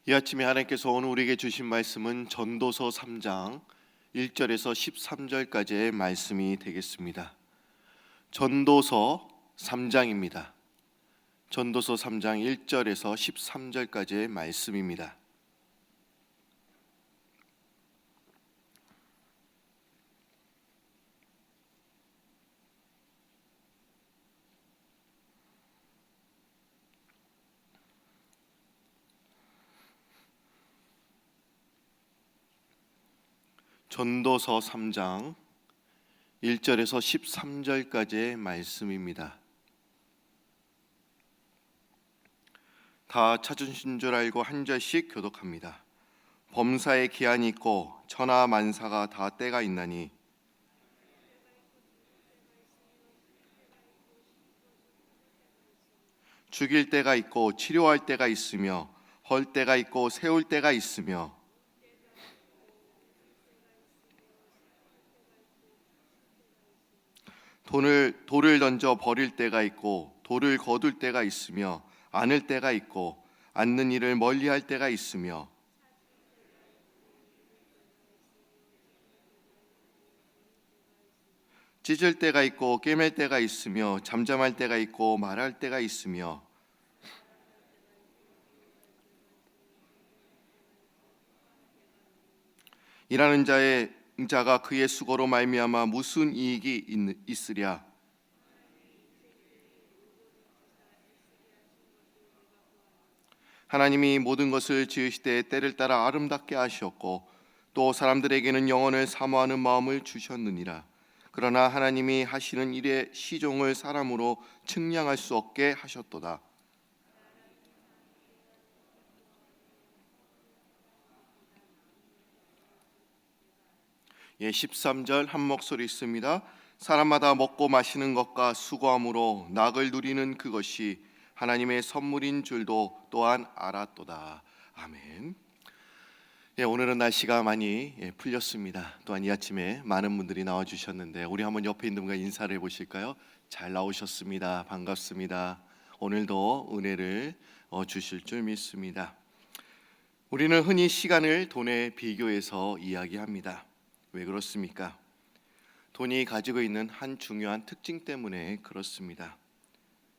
이 아침에 하나님께서 오늘 우리에게 주신 말씀은 전도서 3장 1절에서 13절까지의 말씀이 되겠습니다. 전도서 3장입니다. 전도서 3장 1절에서 13절까지의 말씀입니다. 전도서 3장 1절에서 13절까지의 말씀입니다. 다 찾으신 줄 알고 한 절씩 교독합니다. 범사에 기한이 있고 천하 만사가 다 때가 있나니 죽일 때가 있고 치료할 때가 있으며 헐 때가 있고 세울 때가 있으며 돌을 던져 버릴 때가 있고 돌을 거둘 때가 있으며 안을 때가 있고 앉는 일을 멀리할 때가 있으며 찢을 때가 있고 꿰맬 때가 있으며 잠잠할 때가 있고 말할 때가 있으며 일하는 자가 그의 수고로 말미암아 무슨 이익이 있으랴. 하나님이 모든 것을 지으시되 때를 따라 아름답게 하셨고 또 사람들에게는 영원을 사모하는 마음을 주셨느니라. 그러나 하나님이 하시는 일의 시종을 사람으로 측량할 수 없게 하셨도다. 예, 13절 한 목소리 있습니다. 사람마다 먹고 마시는 것과 수고함으로 낙을 누리는 그것이 하나님의 선물인 줄도 또한 알았도다. 아멘. 예, 오늘은 날씨가 많이 풀렸습니다. 또한 이 아침에 많은 분들이 나와주셨는데 우리 한번 옆에 있는 분과 인사를 해보실까요? 잘 나오셨습니다. 반갑습니다. 오늘도 은혜를 주실 줄 믿습니다. 우리는 흔히 시간을 돈에 비교해서 이야기합니다. 왜 그렇습니까? 돈이 가지고 있는 한 중요한 특징 때문에 그렇습니다.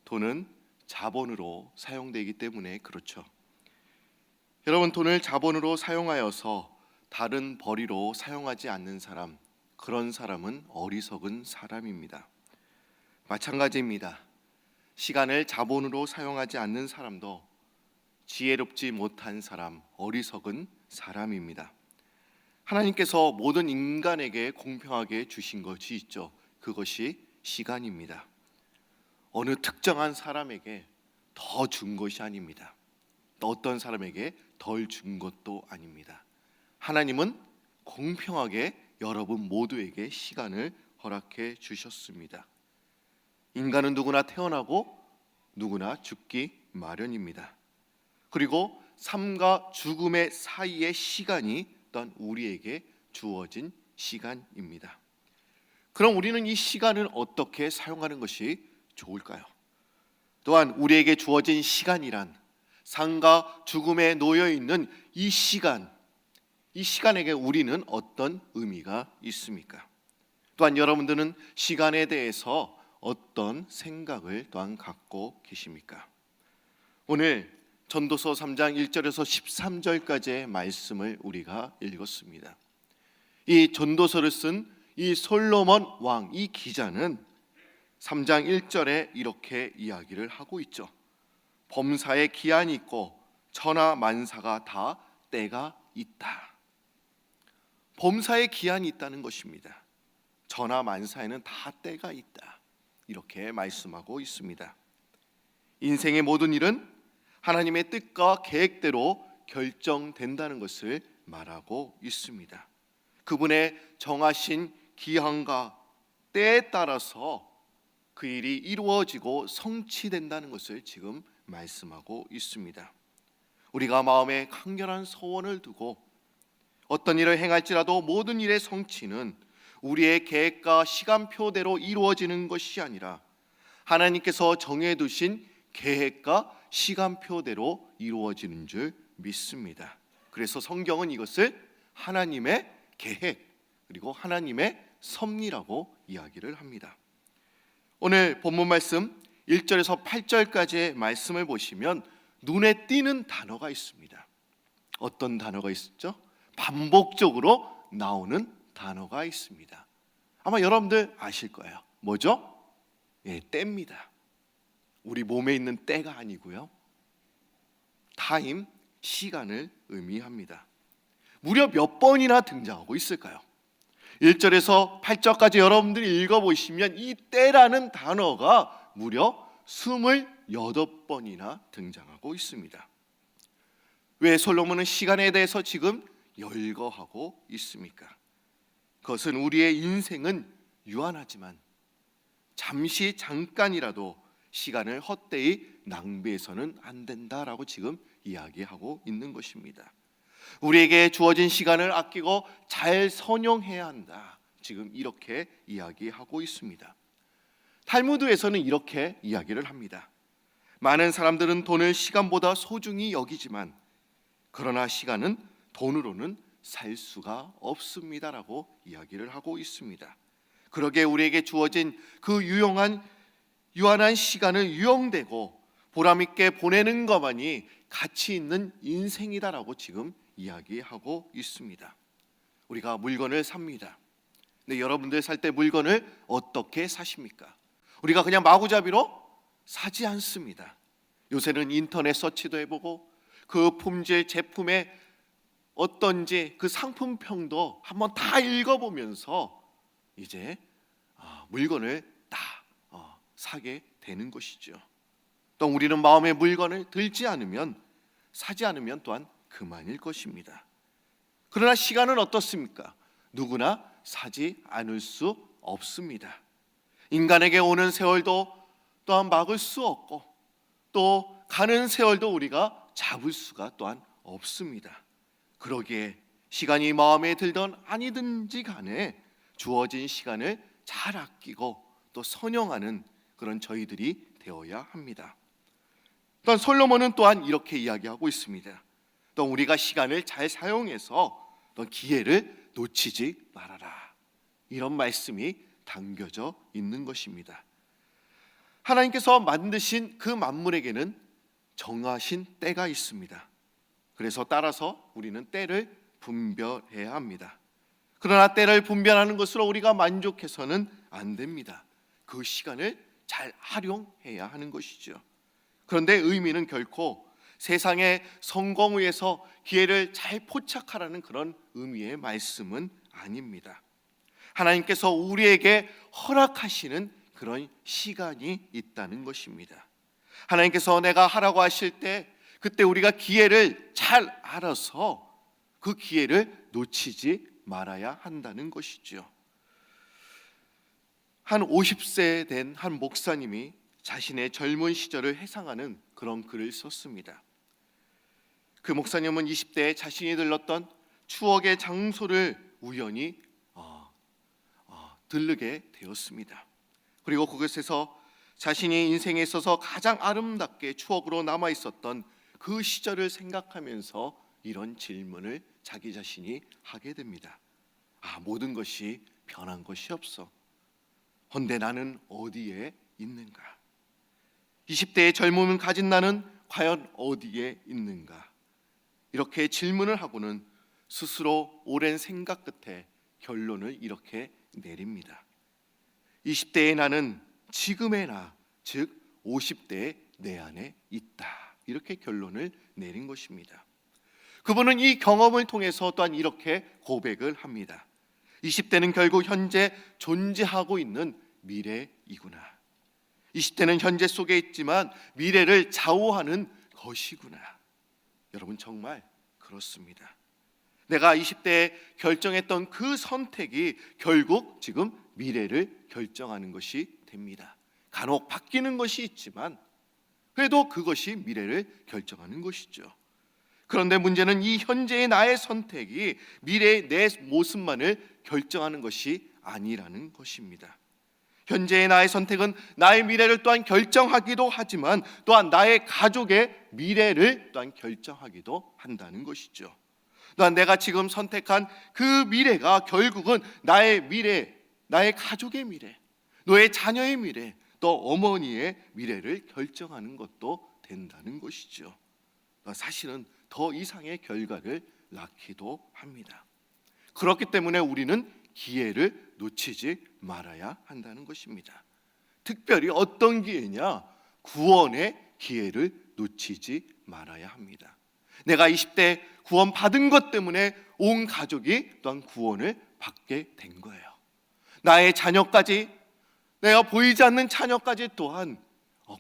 돈은 자본으로 사용되기 때문에 그렇죠. 여러분, 돈을 자본으로 사용하여서 다른 벌이로 사용하지 않는 사람, 그런 사람은 어리석은 사람입니다. 마찬가지입니다. 시간을 자본으로 사용하지 않는 사람도 지혜롭지 못한 사람, 어리석은 사람입니다. 하나님께서 모든 인간에게 공평하게 주신 것이 있죠. 그것이 시간입니다. 어느 특정한 사람에게 더 준 것이 아닙니다. 또 어떤 사람에게 덜 준 것도 아닙니다. 하나님은 공평하게 여러분 모두에게 시간을 허락해 주셨습니다. 인간은 누구나 태어나고 누구나 죽기 마련입니다. 그리고 삶과 죽음의 사이의 시간이 또한 우리에게 주어진 시간입니다. 그럼 우리는 이 시간을 어떻게 사용하는 것이 좋을까요? 또한 우리에게 주어진 시간이란 삶과 죽음에 놓여 있는 이 시간에게 우리는 어떤 의미가 있습니까? 또한 여러분들은 시간에 대해서 어떤 생각을 또한 갖고 계십니까? 오늘 전도서 3장 1절에서 13절까지의 말씀을 우리가 읽었습니다. 이 전도서를 쓴 이 솔로몬 왕, 이 기자는 3장 1절에 이렇게 이야기를 하고 있죠. 범사에 기한이 있고 천하 만사가 다 때가 있다. 범사에 기한이 있다는 것입니다. 천하 만사에는 다 때가 있다. 이렇게 말씀하고 있습니다. 인생의 모든 일은 하나님의 뜻과 계획대로 결정된다는 것을 말하고 있습니다. 그분의 정하신 기한과 때에 따라서 그 일이 이루어지고 성취된다는 것을 지금 말씀하고 있습니다. 우리가 마음에 강렬한 소원을 두고 어떤 일을 행할지라도 모든 일의 성취는 우리의 계획과 시간표대로 이루어지는 것이 아니라 하나님께서 정해두신 계획과 시간표대로 이루어지는 줄 믿습니다. 그래서 성경은 이것을 하나님의 계획 그리고 하나님의 섭리라고 이야기를 합니다. 오늘 본문 말씀 1절에서 8절까지의 말씀을 보시면 눈에 띄는 단어가 있습니다. 어떤 단어가 있었죠? 반복적으로 나오는 단어가 있습니다. 아마 여러분들 아실 거예요. 뭐죠? 때입니다. 우리 몸에 있는 때가 아니고요, 타임, 시간을 의미합니다. 무려 몇 번이나 등장하고 있을까요? 1절에서 8절까지 여러분들이 읽어보시면 이 때라는 단어가 무려 28번이나 등장하고 있습니다. 왜 솔로몬은 시간에 대해서 지금 열거하고 있습니까? 그것은 우리의 인생은 유한하지만 잠시 잠깐이라도 시간을 헛되이 낭비해서는 안 된다라고 지금 이야기하고 있는 것입니다. 우리에게 주어진 시간을 아끼고 잘 선용해야 한다, 지금 이렇게 이야기하고 있습니다. 탈무드에서는 이렇게 이야기를 합니다. 많은 사람들은 돈을 시간보다 소중히 여기지만 그러나 시간은 돈으로는 살 수가 없습니다라고 이야기를 하고 있습니다. 그러기에 우리에게 주어진 그 유한한 시간을 유용되고 보람있게 보내는 것만이 가치 있는 인생이다라고 지금 이야기하고 있습니다. 우리가 물건을 삽니다. 근데 여러분들 살 때 물건을 어떻게 사십니까? 우리가 그냥 마구잡이로 사지 않습니다. 요새는 인터넷 서치도 해보고 그 품질 제품의 어떤지 그 상품평도 한번 다 읽어보면서 이제 물건을 다 사게 되는 것이죠. 또 우리는 마음의 물건을 들지 않으면, 사지 않으면 또한 그만일 것입니다. 그러나 시간은 어떻습니까? 누구나 사지 않을 수 없습니다. 인간에게 오는 세월도 또한 막을 수 없고 또 가는 세월도 우리가 잡을 수가 또한 없습니다. 그러기에 시간이 마음에 들던 아니든지 간에 주어진 시간을 잘 아끼고 또 선용하는 그런 저희들이 되어야 합니다. 또한 솔로몬은 또한 이렇게 이야기하고 있습니다. 또 우리가 시간을 잘 사용해서 또 기회를 놓치지 말아라, 이런 말씀이 담겨져 있는 것입니다. 하나님께서 만드신 그 만물에게는 정하신 때가 있습니다. 그래서 따라서 우리는 때를 분별해야 합니다. 그러나 때를 분별하는 것으로 우리가 만족해서는 안 됩니다. 그 시간을 잘 활용해야 하는 것이죠. 그런데 의미는 결코 세상의 성공을 위해서 기회를 잘 포착하라는 그런 의미의 말씀은 아닙니다. 하나님께서 우리에게 허락하시는 그런 시간이 있다는 것입니다. 하나님께서 내가 하라고 하실 때 그때 우리가 기회를 잘 알아서 그 기회를 놓치지 말아야 한다는 것이죠. 한 50세 된 한 목사님이 자신의 젊은 시절을 회상하는 그런 글을 썼습니다. 그 목사님은 20대에 자신이 들렀던 추억의 장소를 우연히 들르게 되었습니다. 그리고 그곳에서 자신이 인생에 있어서 가장 아름답게 추억으로 남아 있었던 그 시절을 생각하면서 이런 질문을 자기 자신이 하게 됩니다. 모든 것이 변한 것이 없어. 헌데 나는 어디에 있는가? 20대의 젊음을 가진 나는 과연 어디에 있는가? 이렇게 질문을 하고는 스스로 오랜 생각 끝에 결론을 이렇게 내립니다. 20대의 나는 지금의 나, 즉 50대의 내 안에 있다, 이렇게 결론을 내린 것입니다. 그분은 이 경험을 통해서 또한 이렇게 고백을 합니다. 20대는 결국 현재 존재하고 있는 미래이구나. 20대는 현재 속에 있지만 미래를 좌우하는 것이구나. 여러분, 정말 그렇습니다. 내가 20대에 결정했던 그 선택이 결국 지금 미래를 결정하는 것이 됩니다. 간혹 바뀌는 것이 있지만 그래도 그것이 미래를 결정하는 것이죠. 그런데 문제는 이 현재의 나의 선택이 미래의 내 모습만을 결정하는 것이 아니라는 것입니다. 현재의 나의 선택은 나의 미래를 또한 결정하기도 하지만 또한 나의 가족의 미래를 또한 결정하기도 한다는 것이죠. 또한 내가 지금 선택한 그 미래가 결국은 나의 미래, 나의 가족의 미래, 너의 자녀의 미래, 또 어머니의 미래를 결정하는 것도 된다는 것이죠. 사실은 더 이상의 결과를 낳기도 합니다. 그렇기 때문에 우리는 기회를 놓치지 말아야 한다는 것입니다. 특별히 어떤 기회냐? 구원의 기회를 놓치지 말아야 합니다. 내가 20대 구원 받은 것 때문에 온 가족이 또한 구원을 받게 된 거예요. 나의 자녀까지, 내가 보이지 않는 자녀까지 또한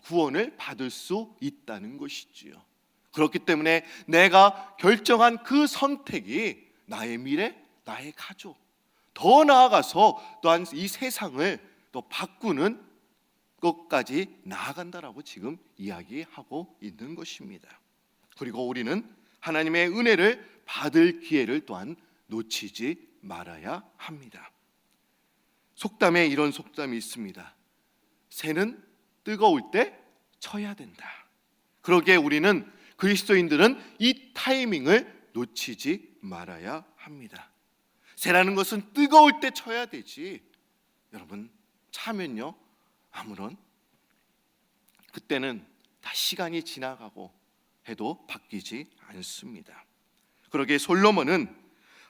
구원을 받을 수 있다는 것이지요. 그렇기 때문에 내가 결정한 그 선택이 나의 미래, 나의 가족, 더 나아가서 또한 이 세상을 또 바꾸는 것까지 나아간다라고 지금 이야기하고 있는 것입니다. 그리고 우리는 하나님의 은혜를 받을 기회를 또한 놓치지 말아야 합니다. 속담에 이런 속담이 있습니다. 새는 뜨거울 때 쳐야 된다. 그러기에 우리는 그리스도인들은 이 타이밍을 놓치지 말아야 합니다. 새라는 것은 뜨거울 때 쳐야 되지. 여러분, 차면요, 아무런 그때는 다 시간이 지나가고 해도 바뀌지 않습니다. 그러기에 솔로몬은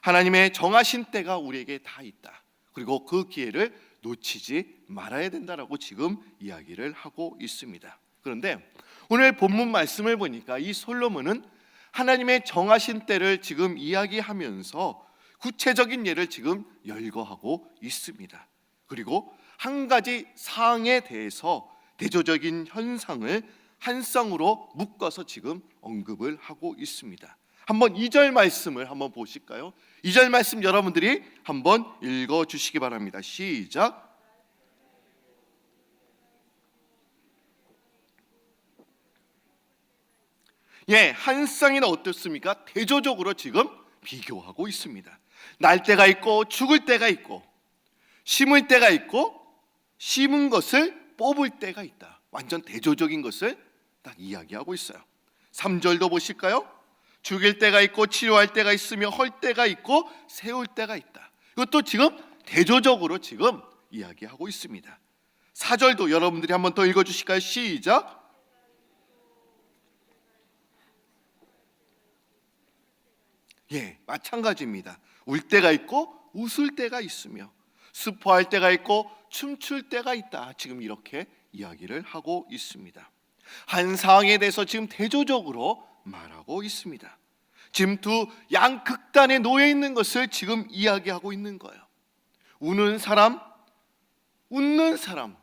하나님의 정하신 때가 우리에게 다 있다. 그리고 그 기회를 놓치지 말아야 된다라고 지금 이야기를 하고 있습니다. 그런데 오늘 본문 말씀을 보니까 이 솔로몬은 하나님의 정하신 때를 지금 이야기하면서 구체적인 예를 지금 열거하고 있습니다. 그리고 한 가지 사항에 대해서 대조적인 현상을 한 쌍으로 묶어서 지금 언급을 하고 있습니다. 한번 2절 말씀을 한번 보실까요? 2절 말씀 여러분들이 한번 읽어 주시기 바랍니다. 시작. 예, 한 쌍이나 어떻습니까? 대조적으로 지금 비교하고 있습니다. 날 때가 있고 죽을 때가 있고 심을 때가 있고 심은 것을 뽑을 때가 있다. 완전 대조적인 것을 딱 이야기하고 있어요. 3절도 보실까요? 죽일 때가 있고 치료할 때가 있으며 헐 때가 있고 세울 때가 있다. 이것도 지금 대조적으로 지금 이야기하고 있습니다. 4절도 여러분들이 한번 더 읽어주실까요? 시작. 예, 마찬가지입니다. 울 때가 있고 웃을 때가 있으며 슬퍼할 때가 있고 춤출 때가 있다. 지금 이렇게 이야기를 하고 있습니다. 한 사항에 대해서 지금 대조적으로 말하고 있습니다. 지금 두 양극단에 놓여 있는 것을 지금 이야기하고 있는 거예요. 우는 사람, 웃는 사람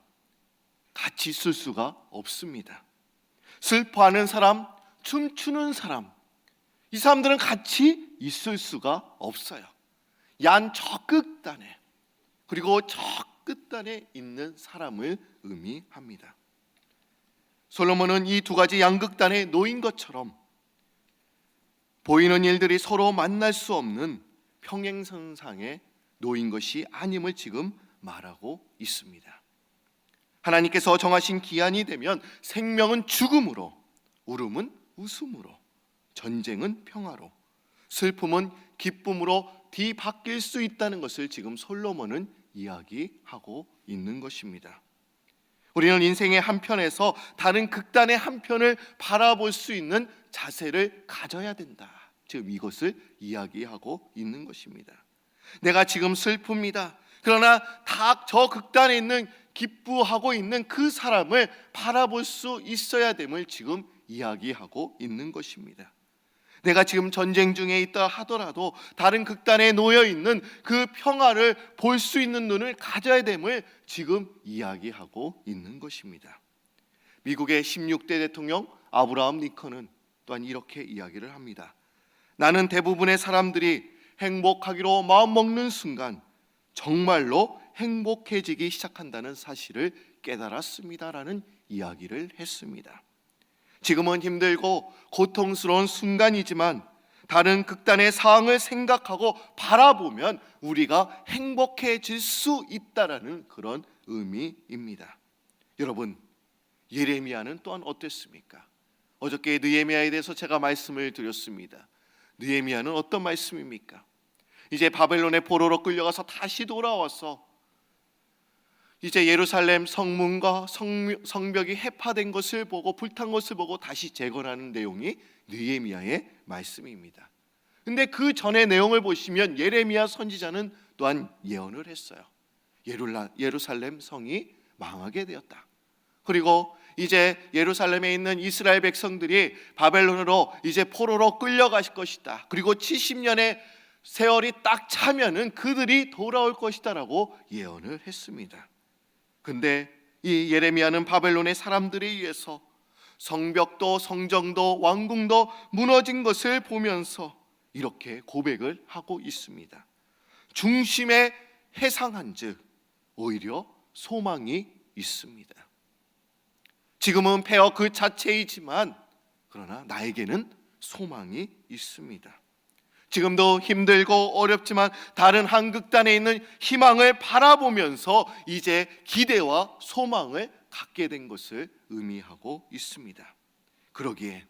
같이 있을 수가 없습니다. 슬퍼하는 사람, 춤추는 사람, 이 사람들은 같이 있을 수가 없어요. 얀 저 끝단에, 그리고 저 끝단에 있는 사람을 의미합니다. 솔로몬은 이 두 가지 양극단에 놓인 것처럼 보이는 일들이 서로 만날 수 없는 평행선상에 놓인 것이 아님을 지금 말하고 있습니다. 하나님께서 정하신 기한이 되면 생명은 죽음으로, 울음은 웃음으로, 전쟁은 평화로, 슬픔은 기쁨으로 뒤바뀔 수 있다는 것을 지금 솔로몬은 이야기하고 있는 것입니다. 우리는 인생의 한편에서 다른 극단의 한편을 바라볼 수 있는 자세를 가져야 된다. 지금 이것을 이야기하고 있는 것입니다. 내가 지금 슬픕니다. 그러나 다 저 극단에 있는 기뻐하고 있는 그 사람을 바라볼 수 있어야 됨을 지금 이야기하고 있는 것입니다. 내가 지금 전쟁 중에 있다 하더라도 다른 극단에 놓여 있는 그 평화를 볼 수 있는 눈을 가져야 됨을 지금 이야기하고 있는 것입니다. 미국의 16대 대통령 아브라함 링컨은 또한 이렇게 이야기를 합니다. 나는 대부분의 사람들이 행복하기로 마음먹는 순간 정말로 행복해지기 시작한다는 사실을 깨달았습니다라는 이야기를 했습니다. 지금은 힘들고 고통스러운 순간이지만 다른 극단의 상황을 생각하고 바라보면 우리가 행복해질 수 있다라는 그런 의미입니다. 여러분, 예레미야는 또한 어땠습니까? 어저께 느헤미야에 대해서 제가 말씀을 드렸습니다. 느헤미야는 어떤 말씀입니까? 이제 바벨론의 포로로 끌려가서 다시 돌아와서 이제 예루살렘 성문과 성벽이 해파된 것을 보고 불탄 것을 보고 다시 재건하는 내용이 느헤미야의 말씀입니다. 근데 그 전의 내용을 보시면 예레미야 선지자는 또한 예언을 했어요. 예루살렘 성이 망하게 되었다. 그리고 이제 예루살렘에 있는 이스라엘 백성들이 바벨론으로 이제 포로로 끌려갈 것이다. 그리고 70년의 세월이 딱 차면은 그들이 돌아올 것이다라고 예언을 했습니다. 근데 이 예레미야는 바벨론의 사람들에 의해서 성벽도 성정도 왕궁도 무너진 것을 보면서 이렇게 고백을 하고 있습니다. 중심에 해상한즉 오히려 소망이 있습니다. 지금은 폐허 그 자체이지만 그러나 나에게는 소망이 있습니다. 지금도 힘들고 어렵지만 다른 한 극단에 있는 희망을 바라보면서 이제 기대와 소망을 갖게 된 것을 의미하고 있습니다. 그러기에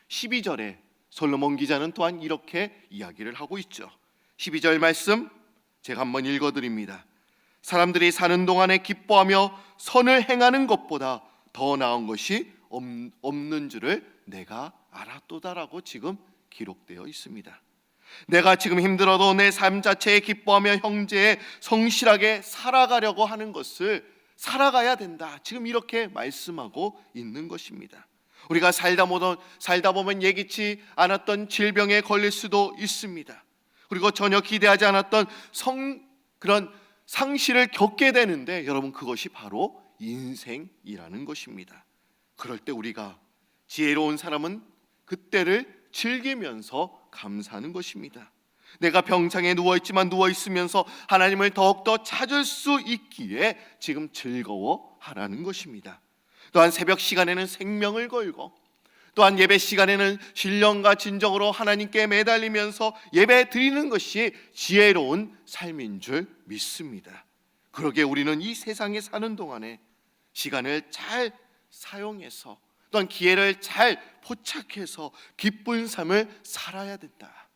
12절에 솔로몬 기자는 또한 이렇게 이야기를 하고 있죠. 12절 말씀 제가 한번 읽어드립니다. 사람들이 사는 동안에 기뻐하며 선을 행하는 것보다 더 나은 것이 없는 줄을 내가 알았도다라고 지금 기록되어 있습니다. 내가 지금 힘들어도 내 삶 자체에 기뻐하며 형제에 성실하게 살아가려고 하는 것을 살아가야 된다. 지금 이렇게 말씀하고 있는 것입니다. 우리가 살다 보면 예기치 않았던 질병에 걸릴 수도 있습니다. 그리고 전혀 기대하지 않았던 그런 상실을 겪게 되는데 여러분, 그것이 바로 인생이라는 것입니다. 그럴 때 우리가 지혜로운 사람은 그때를 즐기면서 감사하는 것입니다. 내가 병상에 누워있지만 누워있으면서 하나님을 더욱더 찾을 수 있기에 지금 즐거워하라는 것입니다. 또한 새벽 시간에는 생명을 걸고 또한 예배 시간에는 신령과 진정으로 하나님께 매달리면서 예배 드리는 것이 지혜로운 삶인 줄 믿습니다. 그러기에 우리는 이 세상에 사는 동안에 시간을 잘 사용해서 또한 기회를 잘 포착해서 기쁜 삶을 살아야 된다.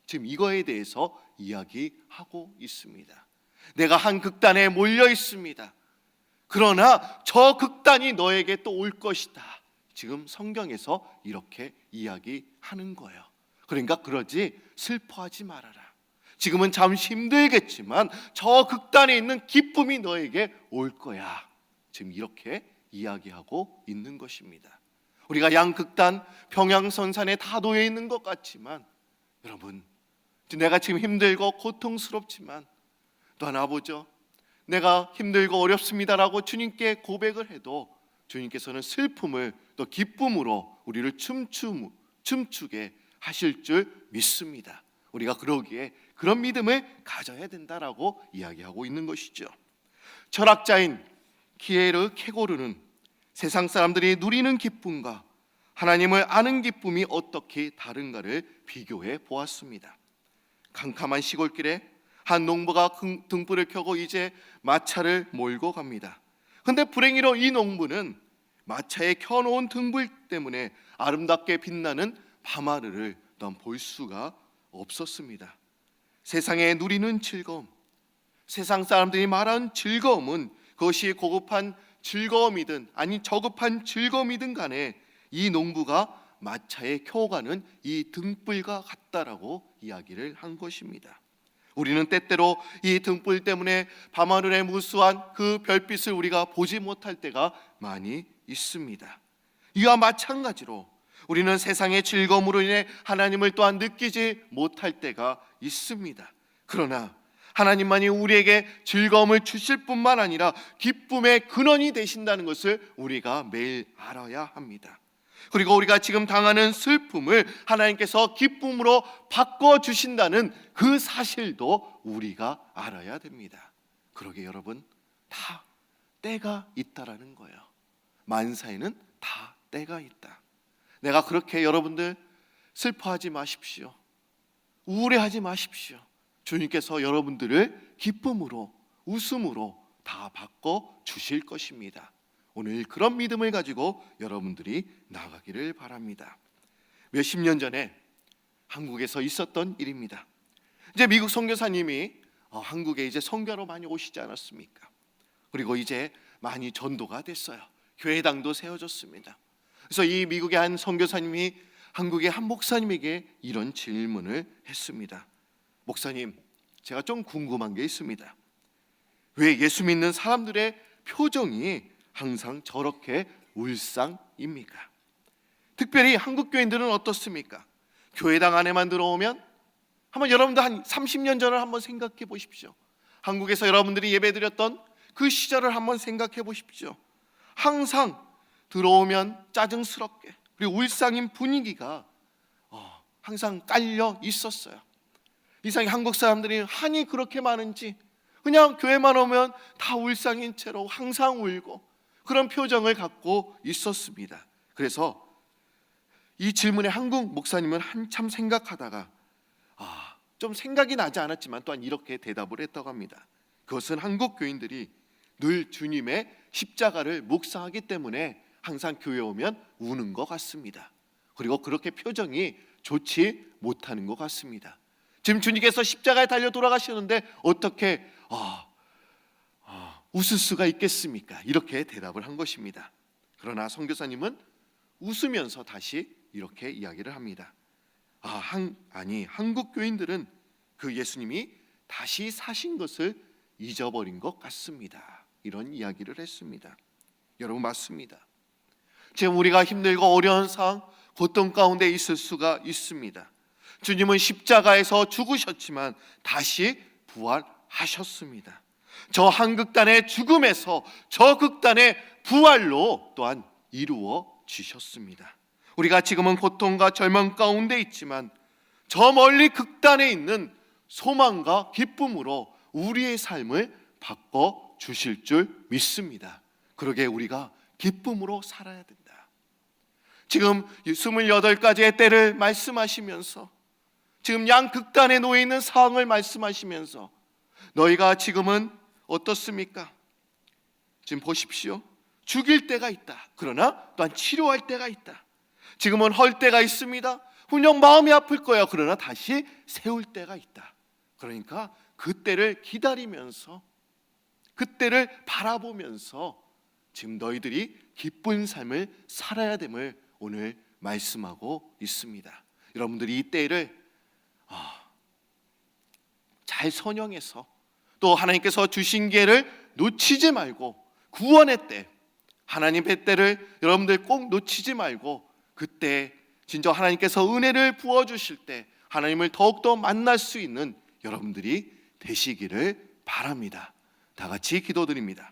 지금 이거에 대해서 이야기하고 있습니다. 내가 한 극단에 몰려 있습니다. 그러나 저 극단이 너에게 또 올 것이다. 지금 성경에서 이렇게 이야기하는 거예요. 그러니까 그러지 슬퍼하지 말아라. 지금은 잠시 힘들겠지만 저 극단에 있는 기쁨이 너에게 올 거야. 지금 이렇게 이야기하고 있는 것입니다. 우리가 양극단 평양선산에 다 놓여 있는 것 같지만 여러분, 내가 지금 힘들고 고통스럽지만 또한 아버죠, 내가 힘들고 어렵습니다라고 주님께 고백을 해도 주님께서는 슬픔을 또 기쁨으로 우리를 춤추게 하실 줄 믿습니다. 우리가 그러기에 그런 믿음을 가져야 된다라고 이야기하고 있는 것이죠. 철학자인 키에르 케고르는 세상 사람들이 누리는 기쁨과 하나님을 아는 기쁨이 어떻게 다른가를 비교해 보았습니다. 캄캄한 시골길에 한 농부가 등불을 켜고 이제 마차를 몰고 갑니다. 그런데 불행히로 이 농부는 마차에 켜놓은 등불 때문에 아름답게 빛나는 밤하늘을 넌 볼 수가 없었습니다. 세상에 누리는 즐거움, 세상 사람들이 말하는 즐거움은 그것이 고급한 즐거움이든 아니 저급한 즐거움이든 간에 이 농부가 마차에 켜가는 이 등불과 같다라고 이야기를 한 것입니다. 우리는 때때로 이 등불 때문에 밤하늘의 무수한 그 별빛을 우리가 보지 못할 때가 많이 있습니다. 이와 마찬가지로 우리는 세상의 즐거움으로 인해 하나님을 또한 느끼지 못할 때가 있습니다. 그러나 하나님만이 우리에게 즐거움을 주실 뿐만 아니라 기쁨의 근원이 되신다는 것을 우리가 매일 알아야 합니다. 그리고 우리가 지금 당하는 슬픔을 하나님께서 기쁨으로 바꿔주신다는 그 사실도 우리가 알아야 됩니다. 그러게 여러분, 다 때가 있다라는 거예요. 만사에는 다 때가 있다. 내가 그렇게 여러분들 슬퍼하지 마십시오. 우울해하지 마십시오. 주님께서 여러분들을 기쁨으로, 웃음으로 다 바꿔 주실 것입니다. 오늘 그런 믿음을 가지고 여러분들이 나가기를 바랍니다. 몇십 년 전에 한국에서 있었던 일입니다. 이제 미국 선교사님이 한국에 이제 선교로 많이 오시지 않았습니까? 그리고 이제 많이 전도가 됐어요. 교회당도 세워졌습니다. 그래서 이 미국의 한 선교사님이 한국의 한 목사님에게 이런 질문을 했습니다. 목사님, 제가 좀 궁금한 게 있습니다. 왜 예수 믿는 사람들의 표정이 항상 저렇게 울상입니까? 특별히 한국 교인들은 어떻습니까? 교회당 안에만 들어오면 한번 여러분들 한 30년 전을 한번 생각해 보십시오. 한국에서 여러분들이 예배드렸던 그 시절을 한번 생각해 보십시오. 항상 들어오면 짜증스럽게 그리고 울상인 분위기가 항상 깔려 있었어요. 이상히 한국 사람들이 한이 그렇게 많은지 그냥 교회만 오면 다 울상인 채로 항상 울고 그런 표정을 갖고 있었습니다. 그래서 이 질문에 한국 목사님은 한참 생각하다가 좀 생각이 나지 않았지만 또한 이렇게 대답을 했다고 합니다. 그것은 한국 교인들이 늘 주님의 십자가를 묵상하기 때문에 항상 교회 오면 우는 것 같습니다. 그리고 그렇게 표정이 좋지 못하는 것 같습니다. 지금 주님께서 십자가에 달려 돌아가시는데 어떻게 웃을 수가 있겠습니까? 이렇게 대답을 한 것입니다. 그러나 선교사님은 웃으면서 다시 이렇게 이야기를 합니다. 한국 교인들은 그 예수님이 다시 사신 것을 잊어버린 것 같습니다. 이런 이야기를 했습니다. 여러분, 맞습니다. 지금 우리가 힘들고 어려운 상황, 고통 가운데 있을 수가 있습니다. 주님은 십자가에서 죽으셨지만 다시 부활하셨습니다. 저 한 극단의 죽음에서 저 극단의 부활로 또한 이루어지셨습니다. 우리가 지금은 고통과 절망 가운데 있지만 저 멀리 극단에 있는 소망과 기쁨으로 우리의 삶을 바꿔 주실 줄 믿습니다. 그러게 우리가 기쁨으로 살아야 된다. 지금 28가지의 때를 말씀하시면서 지금 양극단에 놓여 있는 상황을 말씀하시면서 너희가 지금은 어떻습니까? 지금 보십시오. 죽일 때가 있다. 그러나 또한 치료할 때가 있다. 지금은 헐 때가 있습니다. 분명 마음이 아플 거야. 그러나 다시 세울 때가 있다. 그러니까 그때를 기다리면서 그때를 바라보면서 지금 너희들이 기쁜 삶을 살아야 됨을 오늘 말씀하고 있습니다. 여러분들이 이 때를 잘 선영해서 또 하나님께서 주신 기회를 놓치지 말고 구원의 때, 하나님의 때를 여러분들 꼭 놓치지 말고 그때 진짜 하나님께서 은혜를 부어주실 때 하나님을 더욱더 만날 수 있는 여러분들이 되시기를 바랍니다. 다 같이 기도드립니다.